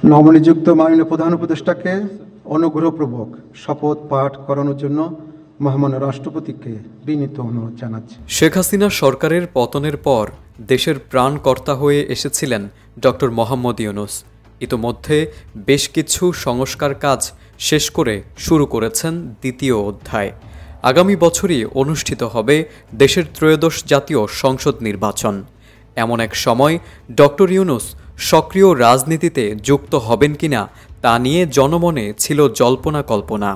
নবনিযুক্ত মাননীয় প্রধান উপদেষ্টাকে অনুগ্রহপূর্বক শপথ পাঠ করানোর জন্য মহামান্য রাষ্ট্রপতিকে বিনীত অনুরোধ জানাচ্ছি। শেখ হাসিনা সরকারের পতনের পর দেশের প্রাণকর্তা হয়ে এসেছিলেন ডক্টর মোহাম্মদ ইউনূস। ইতোমধ্যে বেশ কিছু সংস্কার কাজ শেষ করে শুরু করেছেন দ্বিতীয় অধ্যায়। আগামী বছরই অনুষ্ঠিত হবে দেশের ত্রয়োদশ জাতীয় সংসদ নির্বাচন। এমন এক সময় ডক্টর ইউনূস সক্রিয় রাজনীতিতে যুক্ত হবেন কিনা তা নিয়ে জনমনে ছিল জল্পনা কল্পনা।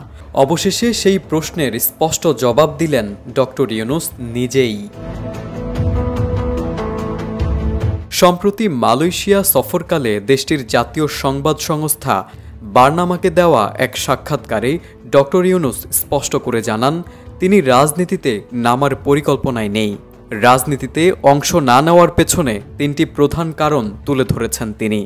অবশেষে সেই প্রশ্নের স্পষ্ট জবাব দিলেন ডক্টর ইউনূস নিজেই। সম্প্রতি মালয়েশিয়া সফরকালে দেশটির জাতীয় সংবাদ সংস্থা বার্নামাকে দেওয়া এক সাক্ষাৎকারে ডক্টর ইউনূস স্পষ্ট করে জানান, তিনি রাজনীতিতে নামার পরিকল্পনায় নেই। রাজনীতিতে অংশ না নেওয়ার পেছনে তিনটি প্রধান কারণ তুলে ধরেছেন তিনি।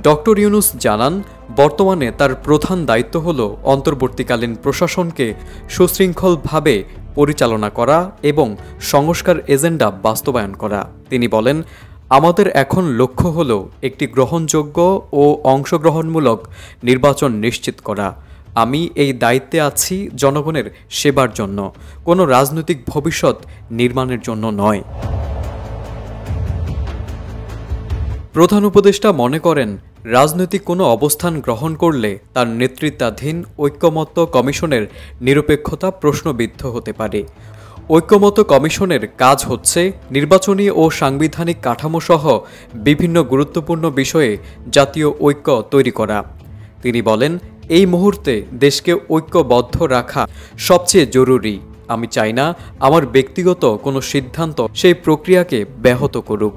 ডক্টর ইউনূস জানান, বর্তমানে তার প্রধান দায়িত্ব হল অন্তর্বর্তীকালীন প্রশাসনকে সুশৃঙ্খলভাবে পরিচালনা করা এবং সংস্কার এজেন্ডা বাস্তবায়ন করা। তিনি বলেন, আমাদের এখন লক্ষ্য হল একটি গ্রহণযোগ্য ও অংশগ্রহণমূলক নির্বাচন নিশ্চিত করা। আমি এই দায়িত্বে আছি জনগণের সেবার জন্য, কোনো রাজনৈতিক ভবিষ্যৎ নির্মাণের জন্য নয়। প্রধান উপদেষ্টা মনে করেন, রাজনৈতিক কোনো অবস্থান গ্রহণ করলে তার নেতৃত্বাধীন ঐক্যমত্য কমিশনের নিরপেক্ষতা প্রশ্নবিদ্ধ হতে পারে। ঐক্যমত্য কমিশনের কাজ হচ্ছে নির্বাচনী ও সাংবিধানিক কাঠামোসহ বিভিন্ন গুরুত্বপূর্ণ বিষয়ে জাতীয় ঐক্য তৈরি করা। তিনি বলেন, এই মুহূর্তে দেশকে ঐক্যবদ্ধ রাখা সবচেয়ে জরুরি। আমি চাই না আমার ব্যক্তিগত কোনো সিদ্ধান্ত সেই প্রক্রিয়াকে ব্যাহত করুক।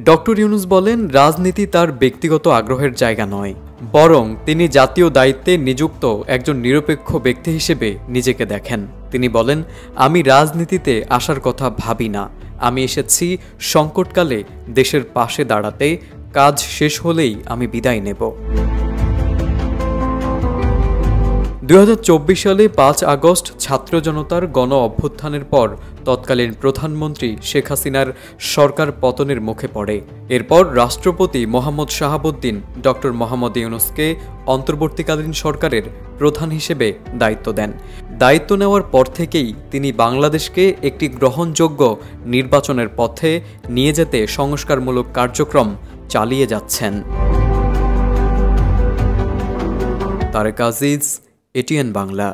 ডক্টর ইউনূস বলেন, রাজনীতি তার ব্যক্তিগত আগ্রহের জায়গা নয়, বরং তিনি জাতীয় দায়িত্বে নিযুক্ত একজন নিরপেক্ষ ব্যক্তি হিসেবে নিজেকে দেখেন। তিনি বলেন, আমি রাজনীতিতে আসার কথা ভাবি না। আমি এসেছি সংকটকালে দেশের পাশে দাঁড়াতে। কাজ শেষ হলেই আমি বিদায় নেব। 2024 সালে 5 আগস্ট ছাত্র জনতার গণ অভ্যুত্থানের পর তৎকালীন প্রধানমন্ত্রী শেখ হাসিনার সরকার পতনের মুখে পড়ে। এরপর রাষ্ট্রপতি মোহাম্মদ শাহাবুদ্দিন ডক্টর মোহাম্মদ ইউনূসকে অন্তর্বর্তীকালীন সরকারের প্রধান হিসেবে দায়িত্ব দেন। দায়িত্ব নেওয়ার পর থেকেই তিনি বাংলাদেশকে একটি গ্রহণযোগ্য নির্বাচনের পথে নিয়ে যেতে সংস্কারমূলক কার্যক্রম চালিয়ে যাচ্ছেন। তারেক আজিজ, এটিএন বাংলা।